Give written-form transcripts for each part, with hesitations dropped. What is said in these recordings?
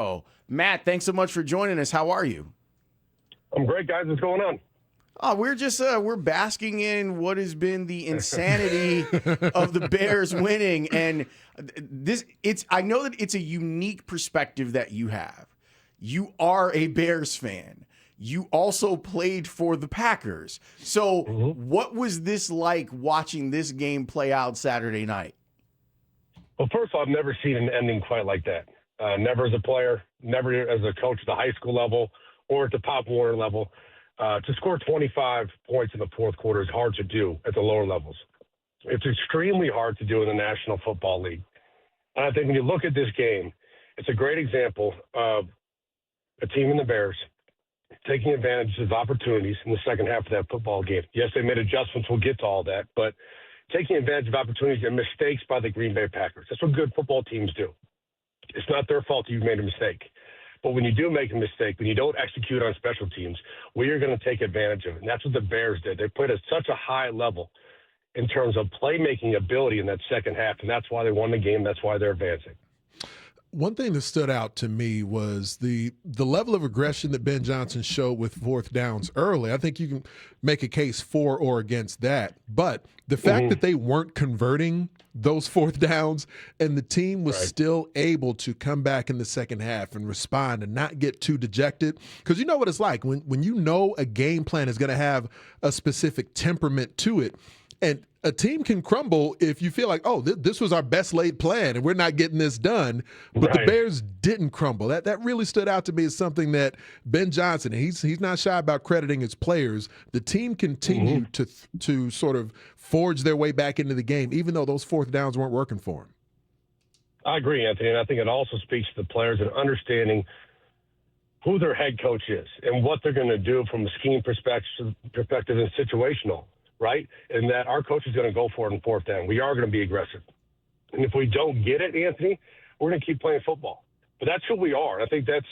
Oh, Matt, thanks so much for joining us. How are you? I'm great, guys. What's going on? Oh, we're just we're basking in what has been the insanity of the Bears winning, and I know that it's a unique perspective that you have. You are a Bears fan. You also played for the Packers. So, what was this like watching this game play out Saturday night? Well, first of all, I've never seen an ending quite like that. Never as a player, never as a coach at the high school level or at the Pop Warner level. To score 25 points in the fourth quarter is hard to do at the lower levels. It's extremely hard to do in the National Football League. And I think when you look at this game, it's a great example of a team in the Bears taking advantage of opportunities in the second half of that football game. Yes, they made adjustments. We'll get to all that. But taking advantage of opportunities and mistakes by the Green Bay Packers. That's what good football teams do. It's not their fault that you've made a mistake. But when you do make a mistake, when you don't execute on special teams, we are going to take advantage of it. And that's what the Bears did. They played at such a high level in terms of playmaking ability in that second half, and that's why they won the game. That's why they're advancing. One thing that stood out to me was the level of aggression that Ben Johnson showed with fourth downs early. I think you can make a case for or against that. But the fact that they weren't converting those fourth downs and the team was still able to come back in the second half and respond and not get too dejected. Because you know what it's like when you know a game plan is going to have a specific temperament to it. And a team can crumble if you feel like, oh, this was our best laid plan and we're not getting this done. But the Bears didn't crumble. That really stood out to me as something that Ben Johnson, he's not shy about crediting his players. The team continued to sort of forge their way back into the game, even though those fourth downs weren't working for him. I agree, Anthony, and I think it also speaks to the players and understanding who their head coach is and what they're going to do from a scheme perspective and situational. Right? And that our coach is going to go for it in fourth down. We are going to be aggressive. And if we don't get it, Anthony, we're going to keep playing football. But that's who we are. I think that's,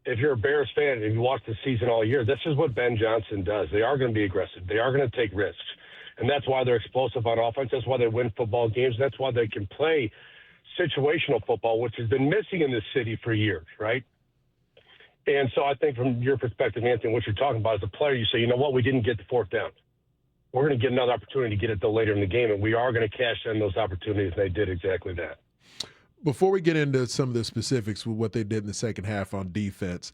if you're a Bears fan, if you watch the season all year, this is what Ben Johnson does. They are going to be aggressive. They are going to take risks. And that's why they're explosive on offense. That's why they win football games. That's why they can play situational football, which has been missing in this city for years, right? And so I think from your perspective, Anthony, what you're talking about as a player, you say, you know what, we didn't get the fourth down. We're going to get another opportunity to get it later in the game, and we are going to cash in those opportunities, and they did exactly that. Before we get into some of the specifics with what they did in the second half on defense,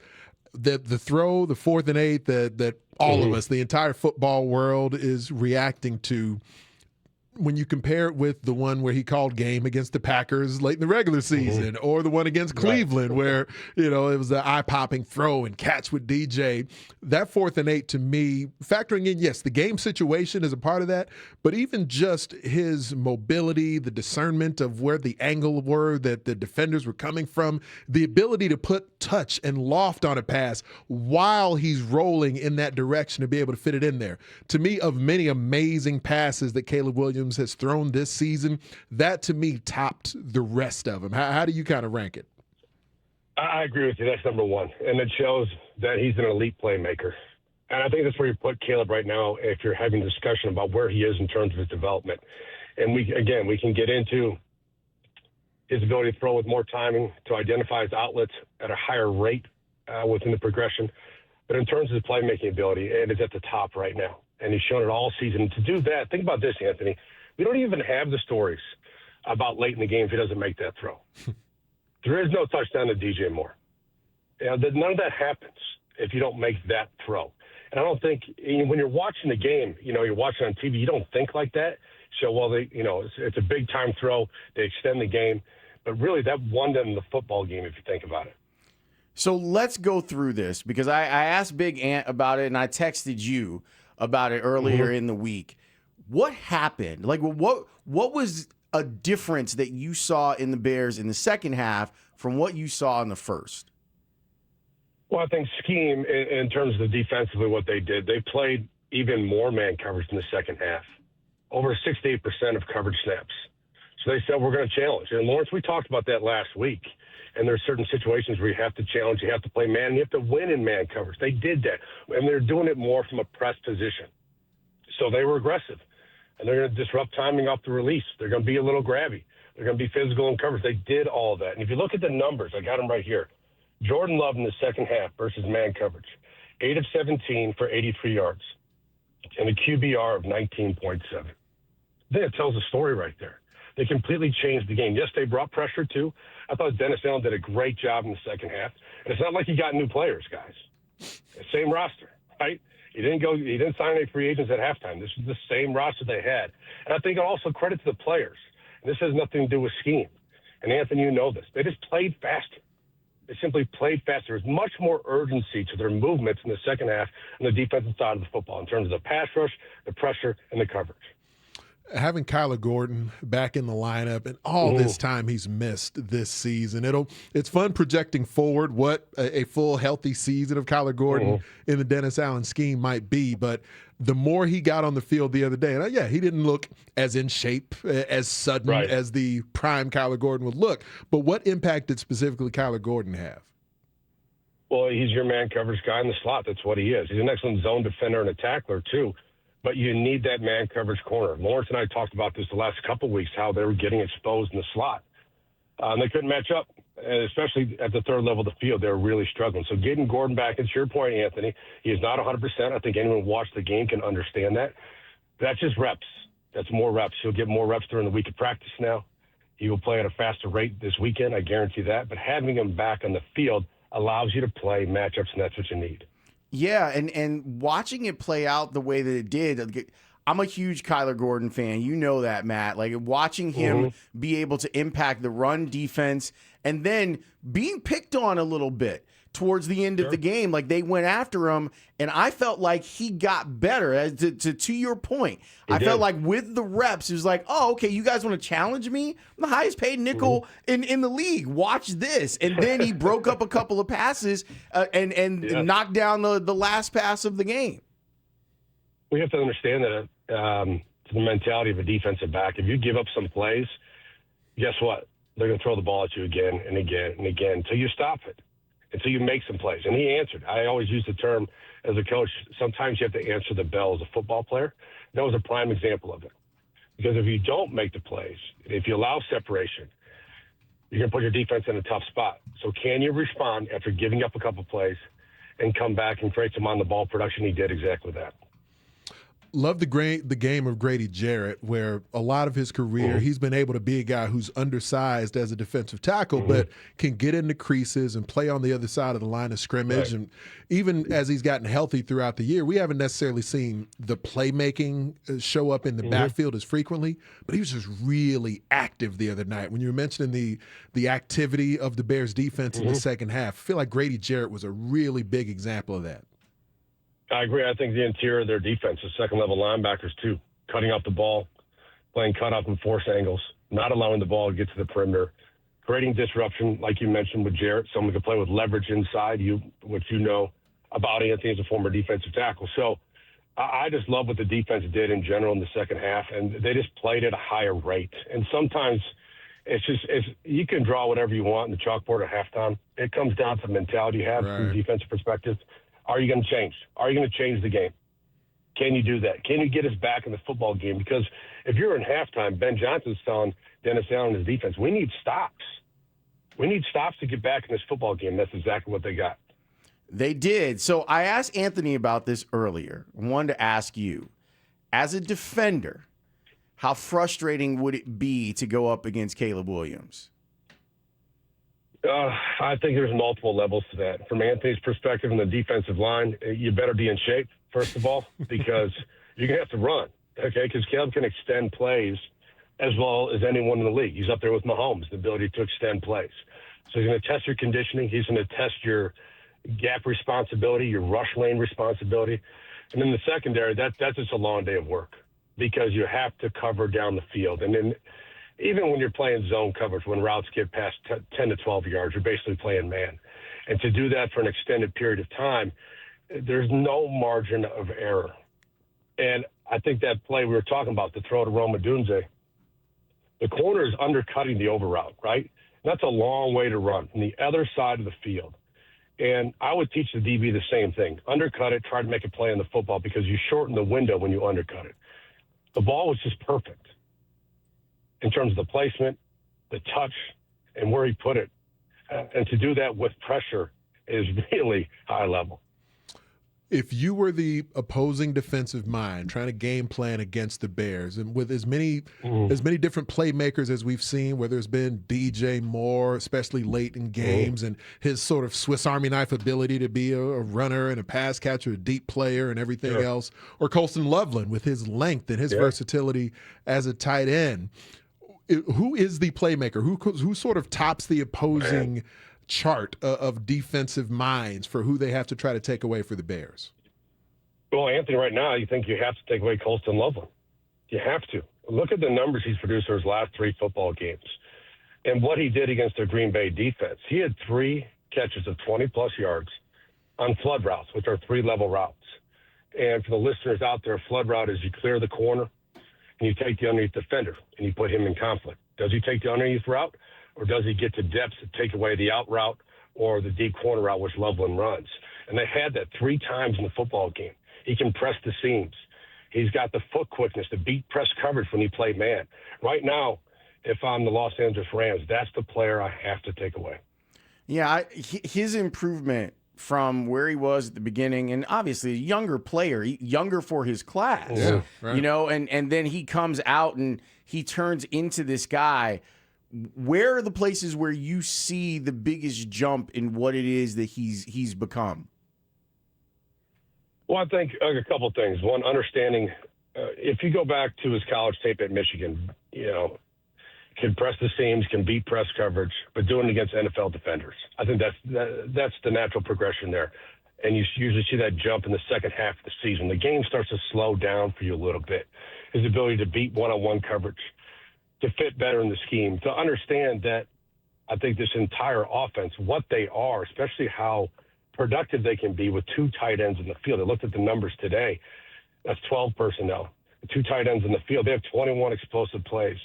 the throw, the 4th and 8 that all of us, the entire football world is reacting to, when you compare it with the one where he called game against the Packers late in the regular season, or the one against Cleveland where, it was the eye-popping throw and catch with DJ, that 4th and 8 to me, factoring in, yes, the game situation is a part of that, but even just his mobility, the discernment of where the angle were that the defenders were coming from, the ability to put touch and loft on a pass while he's rolling in that direction to be able to fit it in there. To me, of many amazing passes that Caleb Williams has thrown this season, that to me topped the rest of them. How do you kind of rank it? I agree with you. That's number one. And it shows that he's an elite playmaker. And I think that's where you put Caleb right now if you're having a discussion about where he is in terms of his development. And we can get into his ability to throw with more timing, to identify his outlets at a higher rate within the progression. But in terms of his playmaking ability, it is at the top right now. And he's shown it all season. To do that, think about this, Anthony. We don't even have the stories about late in the game if he doesn't make that throw. There is no touchdown to DJ Moore. None of that happens if you don't make that throw. And I don't think when you're watching the game, you're watching on TV, you don't think like that. So, well, it's a big time throw. They extend the game. But really, that won them the football game if you think about it. So let's go through this because I asked Big Ant about it and I texted you about it earlier in the week. What happened? Like, what was a difference that you saw in the Bears in the second half from what you saw in the first? Well, I think scheme in terms of defensively what they did, they played even more man coverage in the second half, over 68% of coverage snaps. So they said, we're going to challenge. And Lawrence, we talked about that last week. And there's certain situations where you have to challenge, you have to play man, and you have to win in man coverage. They did that. And they're doing it more from a press position. So they were aggressive. And they're going to disrupt timing off the release. They're going to be a little grabby. They're going to be physical in coverage. They did all that. And if you look at the numbers, I got them right here. Jordan Love in the second half versus man coverage, 8 of 17 for 83 yards and a QBR of 19.7. I think it tells a story right there. They completely changed the game. Yes, they brought pressure too. I thought Dennis Allen did a great job in the second half. And it's not like he got new players, guys. Same roster, right? He didn't sign any free agents at halftime. This is the same roster they had. And I think also credit to the players. And this has nothing to do with scheme. And Anthony, you know this. They just played faster. They simply played faster. There's much more urgency to their movements in the second half on the defensive side of the football in terms of the pass rush, the pressure, and the coverage. Having Kyler Gordon back in the lineup and all this time he's missed this season, it's fun projecting forward what a full healthy season of Kyler Gordon in the Dennis Allen scheme might be. But the more he got on the field the other day, and he didn't look as in shape, as sudden as the prime Kyler Gordon would look. But what impact did specifically Kyler Gordon have? Well, he's your man coverage guy in the slot. That's what he is. He's an excellent zone defender and a tackler too. But you need that man coverage corner. Lawrence and I talked about this the last couple of weeks, how they were getting exposed in the slot. And they couldn't match up, especially at the third level of the field. They were really struggling. So getting Gordon back, and to your point, Anthony, he is not 100%. I think anyone who watched the game can understand that. That's just reps. That's more reps. He'll get more reps during the week of practice now. He will play at a faster rate this weekend, I guarantee that. But having him back on the field allows you to play matchups, and that's what you need. Yeah, and watching it play out the way that it did, I'm a huge Kyler Gordon fan. You know that, Matt. Like, watching him be able to impact the run defense and then being picked on a little bit towards the end of the game. Like, they went after him, and I felt like he got better. To your point, I felt like with the reps, it was like, oh, okay, you guys want to challenge me? I'm the highest paid nickel in the league. Watch this. And then he broke up a couple of passes and knocked down the last pass of the game. We have to understand that the mentality of a defensive back. If you give up some plays, guess what? They're going to throw the ball at you again and again and again until you stop it. Until you make some plays. And he answered. I always use the term as a coach, sometimes you have to answer the bell as a football player. That was a prime example of it. Because if you don't make the plays, if you allow separation, you're going to put your defense in a tough spot. So can you respond after giving up a couple plays and come back and create some on-the-ball production? He did exactly that. Love the game of Grady Jarrett, where a lot of his career he's been able to be a guy who's undersized as a defensive tackle, but can get into creases and play on the other side of the line of scrimmage. And even as he's gotten healthy throughout the year, we haven't necessarily seen the playmaking show up in the backfield as frequently, but he was just really active the other night. When you were mentioning the activity of the Bears defense in the second half, I feel like Grady Jarrett was a really big example of that. I agree. I think the interior of their defense, the second-level linebackers, too, cutting out the ball, playing cut-off and force angles, not allowing the ball to get to the perimeter, creating disruption, like you mentioned with Jarrett, someone who can play with leverage inside, which you know about Anthony as a former defensive tackle. So I just love what the defense did in general in the second half, and they just played at a higher rate. And sometimes you can draw whatever you want in the chalkboard at halftime. It comes down to the mentality you have from a defensive perspective. Are you going to change? Are you going to change the game? Can you do that? Can you get us back in the football game? Because if you're in halftime, Ben Johnson's telling Dennis Allen and his defense, we need stops. We need stops to get back in this football game. That's exactly what they got. They did. So I asked Anthony about this earlier. I wanted to ask you, as a defender, how frustrating would it be to go up against Caleb Williams? I think there's multiple levels to that. From Anthony's perspective in the defensive line, you better be in shape, first of all, because you're going to have to run, okay? Because Caleb can extend plays as well as anyone in the league. He's up there with Mahomes, the ability to extend plays. So he's going to test your conditioning. He's going to test your gap responsibility, your rush lane responsibility. And then the secondary, that's just a long day of work because you have to cover down the field. And then even when you're playing zone coverage, when routes get past 10 to 12 yards, you're basically playing man. And to do that for an extended period of time, there's no margin of error. And I think that play we were talking about, the throw to Rome Odunze, the corner is undercutting the over route, right? And that's a long way to run from the other side of the field. And I would teach the DB the same thing. Undercut it, try to make a play on the football because you shorten the window when you undercut it. The ball was just perfect in terms of the placement, the touch, and where he put it. And to do that with pressure is really high level. If you were the opposing defensive mind trying to game plan against the Bears, and with as many different playmakers as we've seen, where there's been DJ Moore, especially late in games, and his sort of Swiss Army knife ability to be a runner and a pass catcher, a deep player and everything else, or Colston Loveland with his length and his versatility as a tight end. Who is the playmaker? Who sort of tops the opposing chart of defensive minds for who they have to try to take away for the Bears? Well, Anthony, right now, you think you have to take away Colston Loveland. You have to. Look at the numbers he's produced for his last 3 football games and what he did against the Green Bay defense. He had 3 catches of 20-plus yards on flood routes, which are 3-level routes. And for the listeners out there, flood route is you clear the corner and you take the underneath defender and you put him in conflict. Does he take the underneath route? Or does he get to depth to take away the out route or the deep corner route, which Loveland runs? And they had that 3 times in the football game. He can press the seams. He's got the foot quickness to beat press coverage when he played man. Right now, if I'm the Los Angeles Rams, that's the player I have to take away. Yeah, his improvement from where he was at the beginning, and obviously a younger player, younger for his class, you know, and then he comes out and he turns into this guy. Where are the places where you see the biggest jump in what it is that he's become? Well, I think a couple of things. One, understanding if you go back to his college tape at Michigan, you know, can press the seams, can beat press coverage, but doing it against NFL defenders. I think that's the natural progression there. And you usually see that jump in the second half of the season. The game starts to slow down for you a little bit. His ability to beat one-on-one coverage, to fit better in the scheme, to understand that I think this entire offense, what they are, especially how productive they can be with 2 tight ends in the field. I looked at the numbers today. That's 12 personnel, 2 tight ends in the field. They have 21 explosive plays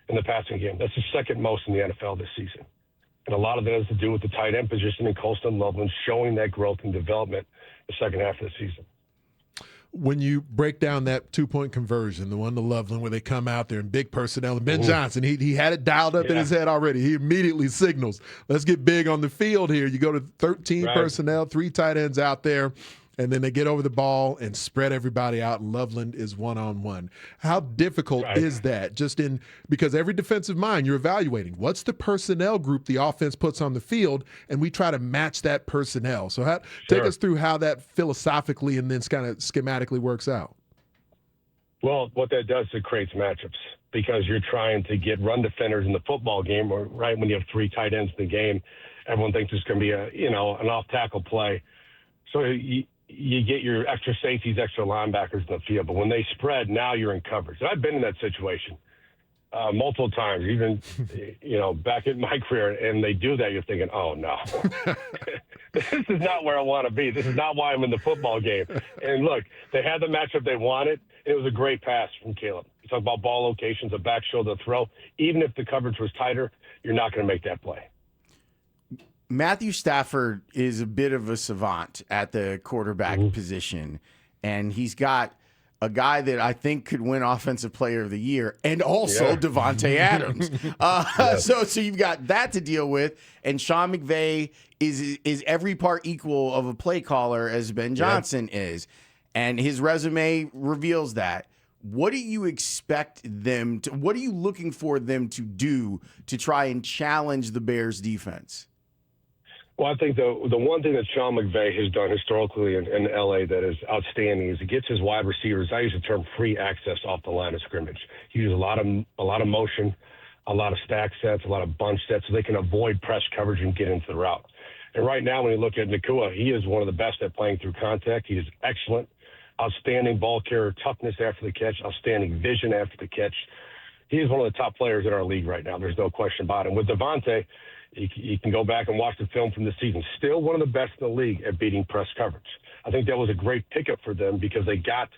in the passing game. That's the second most in the NFL this season. And a lot of that has to do with the tight end position in Colston Loveland showing that growth and development the second half of the season. When you break down that 2-point conversion, the one to Loveland where they come out there in big personnel, and Ben Johnson, he had it dialed up in his head already. He immediately signals, let's get big on the field here. You go to 13 personnel, 3 tight ends out there, and then they get over the ball and spread everybody out, and Loveland is one-on-one. How difficult is that? Because every defensive mind you're evaluating, what's the personnel group the offense puts on the field, and we try to match that personnel. So take us through how that philosophically and then kind of schematically works out. Well, what that does is it creates matchups because you're trying to get run defenders in the football game, or when you have 3 tight ends in the game, everyone thinks there's going to be an off-tackle play. So you get your extra safeties, extra linebackers in the field. But when they spread, now you're in coverage. And I've been in that situation multiple times, even, back in my career. And they do that. You're thinking, oh, no, this is not where I want to be. This is not why I'm in the football game. And look, they had the matchup they wanted. It was a great pass from Caleb. You talk about ball locations, a back shoulder throw. Even if the coverage was tighter, you're not going to make that play. Matthew Stafford is a bit of a savant at the quarterback position, and he's got a guy that I think could win Offensive Player of the Year, and also Devontae Adams. So you've got that to deal with, and Sean McVay is every part equal of a play caller as Ben Johnson is, and his resume reveals that. What do you expect them to? What are you looking for them to do to try and challenge the Bears' defense? Well, I think the one thing that Sean McVay has done historically in L.A. that is outstanding is he gets his wide receivers, I use the term free access off the line of scrimmage. He uses a lot of motion, a lot of stack sets, a lot of bunch sets, so they can avoid press coverage and get into the route. And right now, when you look at Nacua, he is one of the best at playing through contact. He is excellent, outstanding ball carrier, toughness after the catch, outstanding vision after the catch. He is one of the top players in our league right now. There's no question about it. And with Devontae, you can go back and watch the film from the season. Still one of the best in the league at beating press coverage. I think that was a great pickup for them because they got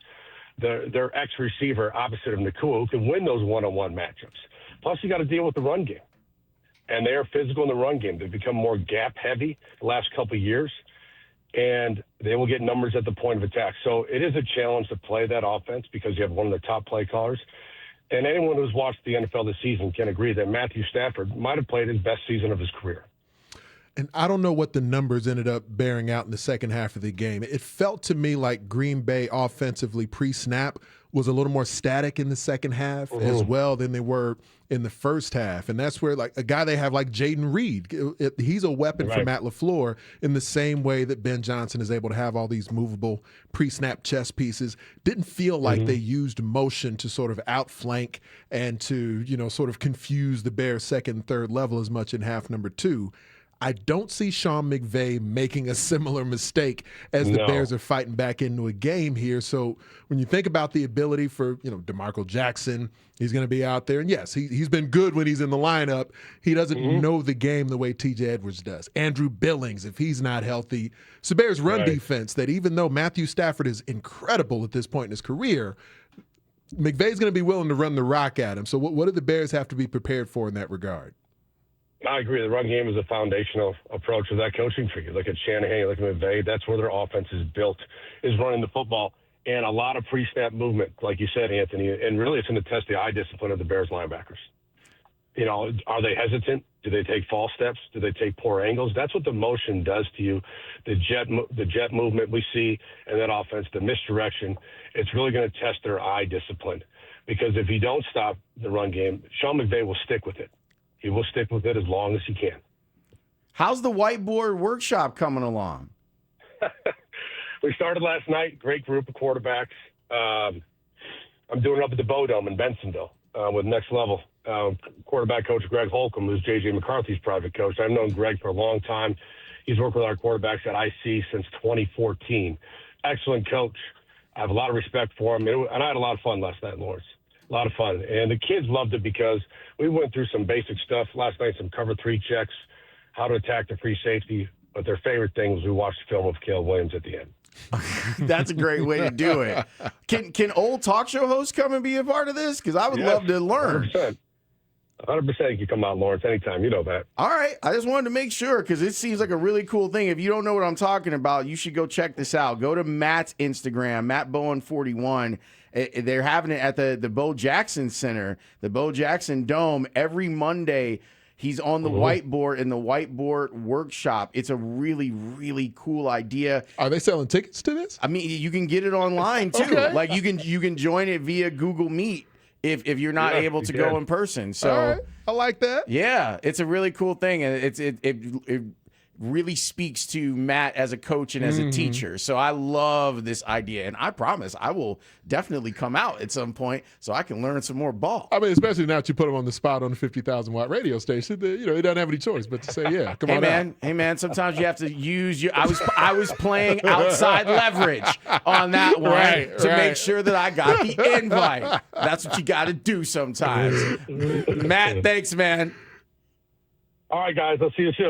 their ex-receiver opposite of Nacua who can win those one-on-one matchups. Plus, you got to deal with the run game. And they are physical in the run game. They've become more gap-heavy the last couple of years, and they will get numbers at the point of attack. So it is a challenge to play that offense because you have one of the top play callers. And anyone who's watched the NFL this season can agree that Matthew Stafford might have played his best season of his career. And I don't know what the numbers ended up bearing out in the second half of the game. It felt to me like Green Bay offensively pre-snap was a little more static in the second half as well than they were in the first half. And that's where, like, a guy they have like Jaden Reed, he's a weapon for Matt LaFleur in the same way that Ben Johnson is able to have all these movable pre-snap chess pieces. Didn't feel like they used motion to sort of outflank and to, sort of confuse the Bears' second and third level as much in half number 2. I don't see Sean McVay making a similar mistake as the Bears are fighting back into a game here. So when you think about the ability for, DeMarco Jackson, he's going to be out there. And yes, he's been good when he's in the lineup. He doesn't know the game the way TJ Edwards does. Andrew Billings, if he's not healthy. So Bears run defense that even though Matthew Stafford is incredible at this point in his career, McVay's going to be willing to run the rock at him. So what do the Bears have to be prepared for in that regard? I agree. The run game is a foundational approach of that coaching tree. You look at Shanahan, you look at McVay, that's where their offense is built, is running the football. And a lot of pre-snap movement, like you said, Anthony. And really it's going to test the eye discipline of the Bears linebackers. Are they hesitant? Do they take false steps? Do they take poor angles? That's what the motion does to you. The jet movement we see in that offense, the misdirection, it's really going to test their eye discipline. Because if you don't stop the run game, Sean McVay will stick with it. He will stick with it as long as he can. How's the whiteboard workshop coming along? We started last night. Great group of quarterbacks. I'm doing it up at the Bodome in Bensonville with Next Level. Quarterback coach Greg Holcomb, who's J.J. McCarthy's private coach. I've known Greg for a long time. He's worked with our quarterbacks at IC since 2014. Excellent coach. I have a lot of respect for him. And I had a lot of fun last night in Lawrence. A lot of fun. And the kids loved it because we went through some basic stuff last night, some cover 3 checks, how to attack the free safety. But their favorite thing was we watched the film of Caleb Williams at the end. That's a great way to do it. Can old talk show hosts come and be a part of this? Because I would love to learn. 100% you come out, Lawrence, anytime. You know that. All right. I just wanted to make sure because it seems like a really cool thing. If you don't know what I'm talking about, you should go check this out. Go to Matt's Instagram, Matt Bowen 41. They're having it at the Bo Jackson Center, the Bo Jackson Dome, every Monday. He's on the whiteboard in the whiteboard workshop. It's a really, really cool idea. Are they selling tickets to this? I mean, you can get it online too. Okay. Like you can join it via Google Meet if you're not able to go in person. So all right. I like that. Yeah, it's a really cool thing, and it really speaks to Matt as a coach and as a teacher. So I love this idea, and I promise I will definitely come out at some point so I can learn some more ball. I mean, especially now that you put him on the spot on the 50,000-watt radio station, he doesn't have any choice but to say, yeah, come on out. Hey, man, sometimes you have to use your – I was playing outside leverage on that one to make sure that I got the invite. That's what you got to do sometimes. Matt, thanks, man. All right, guys. I'll see you soon.